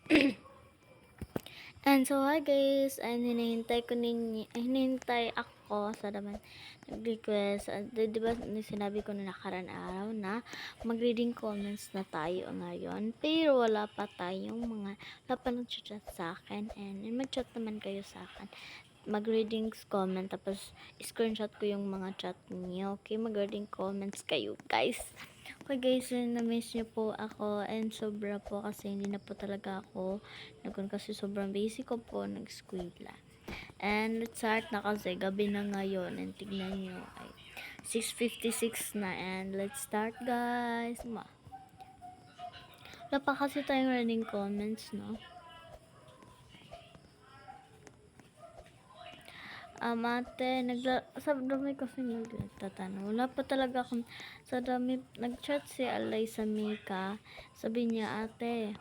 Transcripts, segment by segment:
And so, hi guys, and hinihintay ako sa naman nag-request. Di ba sinabi ko na nakaraan araw na mag-reading comments na tayo ngayon. Pero wala pa nag-chat sa akin. And mag-chat naman kayo sa akin. Mag-readings comment, tapos screenshot ko yung mga chat niyo. Okay, mag-reading comments kayo guys. Okay guys, na-miss niyo po ako and sobra po kasi hindi na po talaga ako kasi sobrang busy ko po nag-eskwela. And let's start na kasi gabi na ngayon and tignan niyo ay 6:56 na and let's start guys. Wala pa kasi tayong running comments, no? Ate, sa dami kasi nagtatanong. Wala pa talaga akong, sa dami, nag-chat si Alay sa Mika. Sabi niya, ate,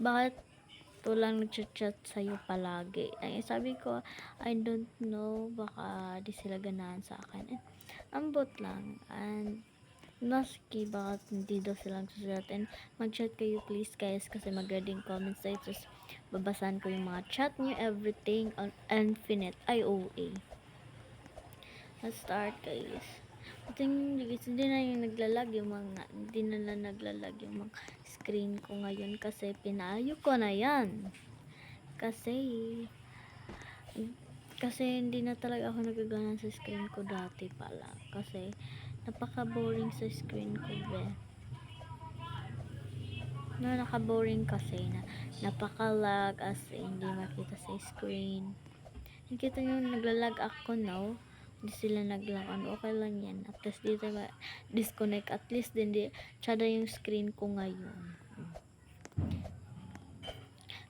bakit lang nag-chat sa'yo palagi? Ay, sabi ko, I don't know, baka di sila ganahan sa akin. Ambot lang. And, maski bakit hindi daw silang susulat. And, mag-chat kayo please guys, kasi mag-reading comments tayo. Tapos, babasahan ko yung mga chat niyo, everything on infinite IOA. Let's start guys. Hindi na yung naglalag yung mga, hindi na naglalag yung mga screen ko ngayon kasi pinaayos ko na yan. Kasi hindi na talaga ako nagagana sa screen ko dati pala. Kasi napaka-boring sa screen ko, naka-boring kasi na napaka-lag as hindi makita sa screen. Nakita nyo naglalag ako now. Hindi sila naglakan. Okay lang yan. At least dito disconnect. At least din di tsada yung screen ko ngayon.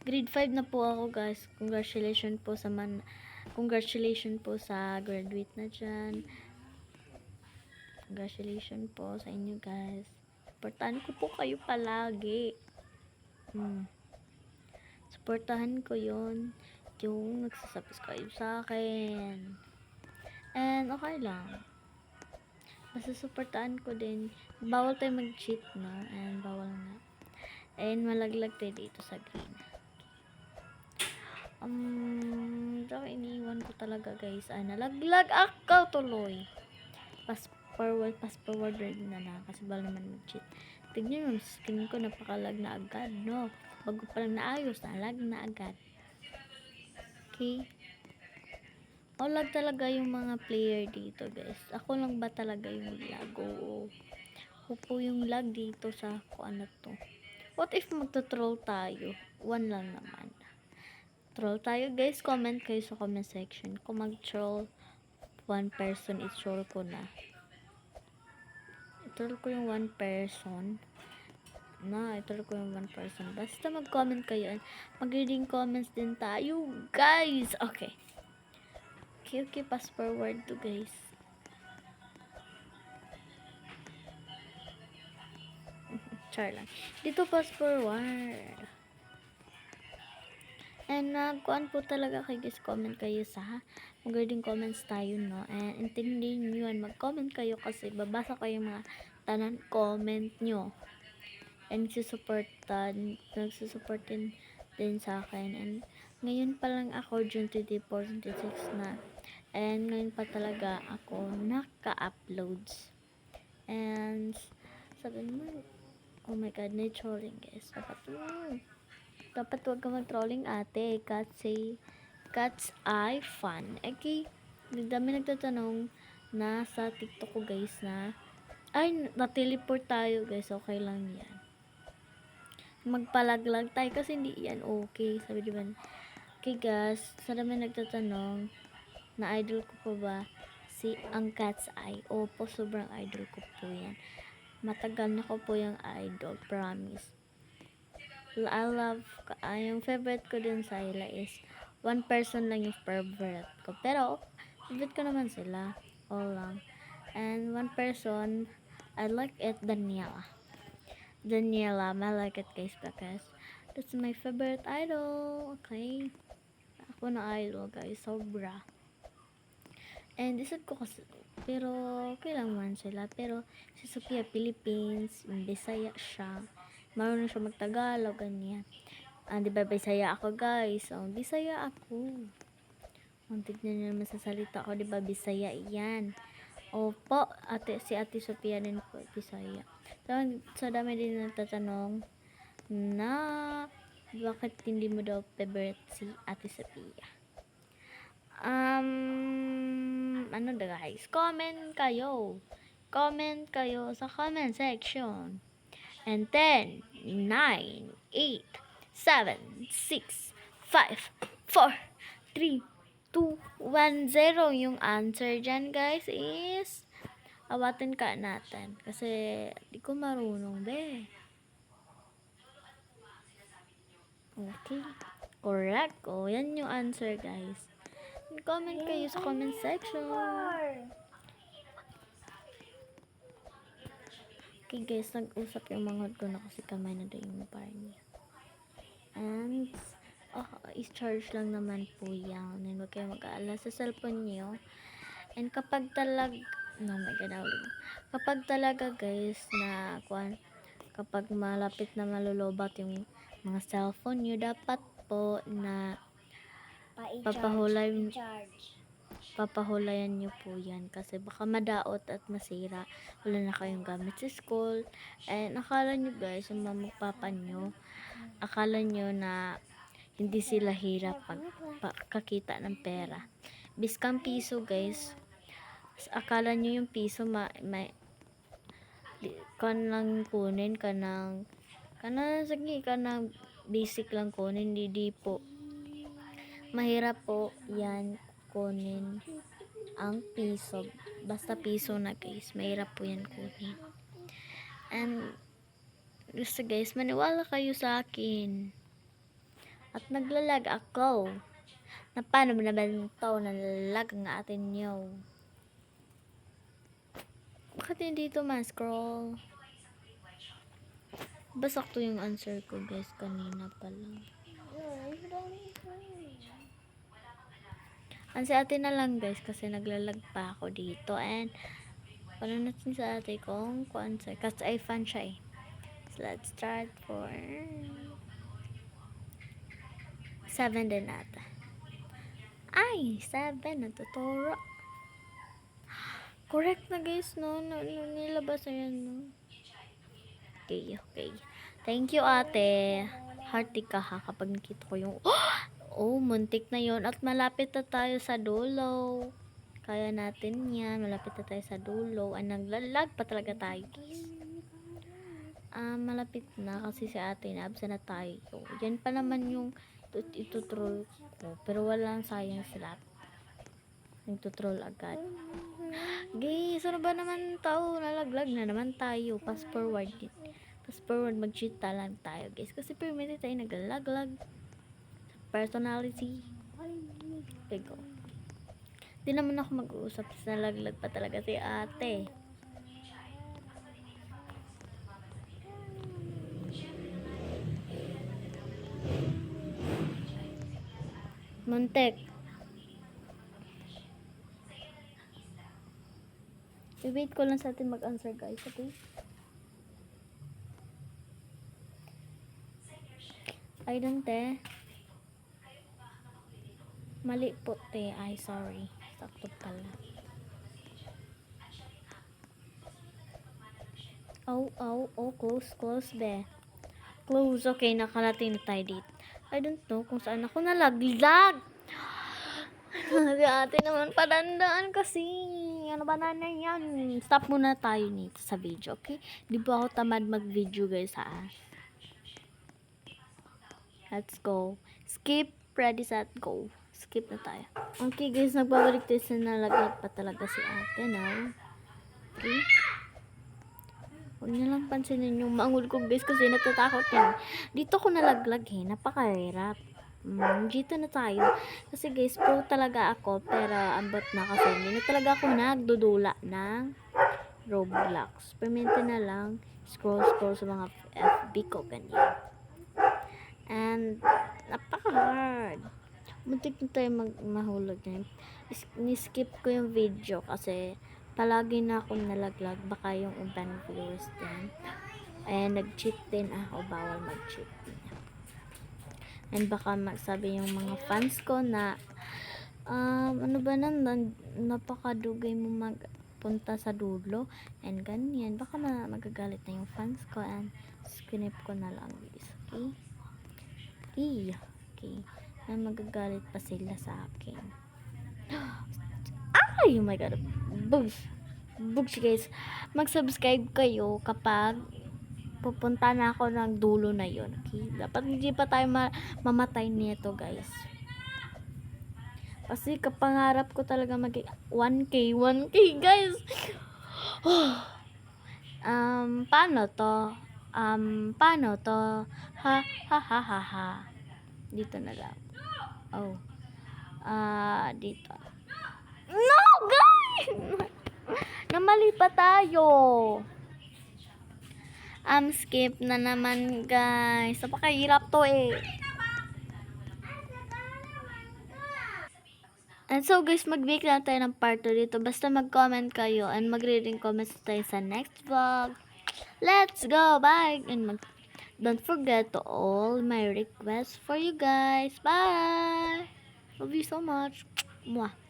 Grade 5 na po ako guys. Congratulations po sa graduate na dyan. Congratulations po sa inyo guys. Supportahan ko po kayo palagi. Supportahan ko yon yung nagsasubscribe sa akin. And okay lang. Basta supportahan ko din. Bawal tayo mag-cheat, no? And bawal nga. And malaglag tayo dito sa green. Saka iniiwan ko talaga guys. Nalaglag ako tuloy. Pass forward ready na lang. Kasi bawal naman mag-cheat. Tignan yung skin ko, napakalag na agad, no? Bago pa lang naayos, nalag na agad. Okay? Lag talaga yung mga player dito guys. Ako lang ba talaga yung lag? Oo. Ako po yung lag dito sa kung ano to. What if magto-troll tayo? One lang naman. Troll tayo guys. Comment kayo sa comment section. Kung mag-troll one person, i-troll ko na. I-troll ko yung one person. I-troll ko yung one person. Basta mag-comment kayo. Mag-reading comments din tayo guys. Okay. Okay, pass forward to guys. Char lang. Dito pass forward. And kuan po talaga kay guys, comment kayo sa mag-reading comments tayo, no? And intindihin nyo yun, mag-comment kayo kasi babasa ko yung mga tanan comment nyo. And nagsusuportin din sa akin. And ngayon pa lang ako, June 24, 26 na. And ngayon pa talaga ako naka-uploads. And sabi mo, oh my god, na-trolling guys. Dapat wag ka mag-trolling ate. Cats eye fun. Okay? Dami nagtatanong na sa TikTok ko guys na na-teleport tayo guys. Okay lang yan. Magpalaglag tayo kasi hindi yan okay. Sabi diba? Okay guys, sa dami nagtatanong na idol ko po ba si ang Cat's Eye. Opo, sobrang idol ko po yan. Matagal na ko po yung idol. Promise. I love, yung favorite ko din sa ila is one person lang yung favorite ko. Pero, favorite ko naman sila. All lang. And one person, I like it, Daniela. I like it guys because that's my favorite idol. Okay? Ako na idol guys, sobra. And isip ko kasi, pero okay lang man sila. Pero si Sophia Philippines, Bisaya siya. Marunong siya magtagalog, ganyan. Di ba Bisaya ako guys? Bisaya ako. Tignan nyo naman sa salita ko, di ba Bisaya yan. Opo, si Ate Sophia din po, Bisaya. So dami din nagtatanong na bakit hindi mo daw favorite si Ate Sophia. Ano da guys? Comment kayo sa comment section. And 10, 9, 8, 7, 6, 5, 4, 3, 2, 1, 0. Yung answer dyan guys is awatin ka natin. Kasi di ko marunong be. Okay. Correct. Yan yung answer guys. Comment kayo sa comment section. Okay guys, nag-usap yung mga ko na kasi kamay na daw yung bar niya. And, is-charge lang naman po yan. And huwag kayo mag-aalala sa cellphone niyo. And kapag kapag talaga guys na, kapag malapit na malulobat yung mga cellphone niyo, dapat po na papahulayan nyo po yan kasi baka madaot at masira, wala na kayong gamit sa school. And akala nyo guys, yung magpapa nyo, akala nyo na hindi sila hirap kakita ng pera. Biskang piso guys, akala nyo yung piso kanang kunin, kanang basic lang kunin, hindi po. Mahirap po yan kunin ang piso. Basta piso na guys, mahirap po yan kunin. And gusto guys, maniwala kayo sa akin. At naglalag ako. Na paano mo naman ito? Nalalag ang atin nyo. Bakit hindi ito ma-scroll? Basakto yung answer ko guys kanina pa lang. Sa atin na lang guys kasi naglalag pa ako dito. And paano natin sa ate kung answer kasi ay fan siya eh. So let's start for 7 din ata. Ay 7 natuturo. Correct na guys no. Nilabas na yan no. Okay. Thank you ate. Hearty ka ha kapag nakita ko yung muntik na yon at malapit na tayo sa dulo. Kaya natin yan. Malapit na tayo sa dulo. Naglalag pa talaga tayo guys. Malapit na kasi si ate na-absent na tayo. Yan pa naman yung itutroll ko. Pero walang sayang sila. Nagtutroll agad. Guys, ano ba naman tao? Nalaglag na naman tayo. Fast forward mag-cheat lang tayo guys. Kasi permitted tayo naglalaglag. Personality. Okay, go. Di naman ako mag-uusap sa nalaglag pa talaga si ate. Montek. I-wait ko lang sa atin mag-answer guys, okay? Ay, te. Mali po, te. Ay, sorry. Sakto pala. Close, be. Close, okay. Nakalating na tayo dito. I don't know kung saan ako nalaglag. Si ate naman padandaan kasi. Ano ba na yan? Stop muna tayo nito sa video, okay? Di ba ako tamad mag-video guys, ha? Let's go. Skip, ready, set, go. Skip na tayo. Okay guys, nagbabalik tayo sa nalaglag pa talaga si ate, no? Okay. Huwag niyo lang pansinin yung maangul ko guys kasi natatakot yan. Dito ko nalaglag napakahirap. Dito na tayo. Kasi guys, pro talaga ako pero ambot na kasi hindi na talaga ako nagdudula ng Roblox. Permente na lang scroll sa mga FB ko ganyan. And napaka-hard. Muntik na tayo mahulog na. Ni-skip ko yung video kasi palagi na akong nalaglag. Baka yung ibang viewers din. And nag-cheat din ako. Bawal mag-cheat din. And baka magsabi yung mga fans ko na, ano ba napakadugay mo magpunta sa dulo. And ganyan. Baka magagalit na yung fans ko. And skinip ko na lang guys. Okay? Okay. Okay. Na magagalit pa sila sa akin. Ay, oh my god. Bugs. Bugs guys. Mag-subscribe kayo kapag pupunta na ako ng dulo na yun. Okay? Dapat hindi pa tayo mamatay nito guys. Kasi kapangarap ko talaga mag 1K guys. Paano to? Paano to? Ha ha ha ha ha. Dito na lang. Oh. Dito. No, guys! Namali pa tayo. Skip na naman, guys. Napakahirap to eh. And so guys, mag-make lang tayo ng part 2 dito. Basta mag-comment kayo and mag-reading comments tayo sa next vlog. Let's go! Bye! And don't forget to all my requests for you guys. Bye! Love you so much. Mwah.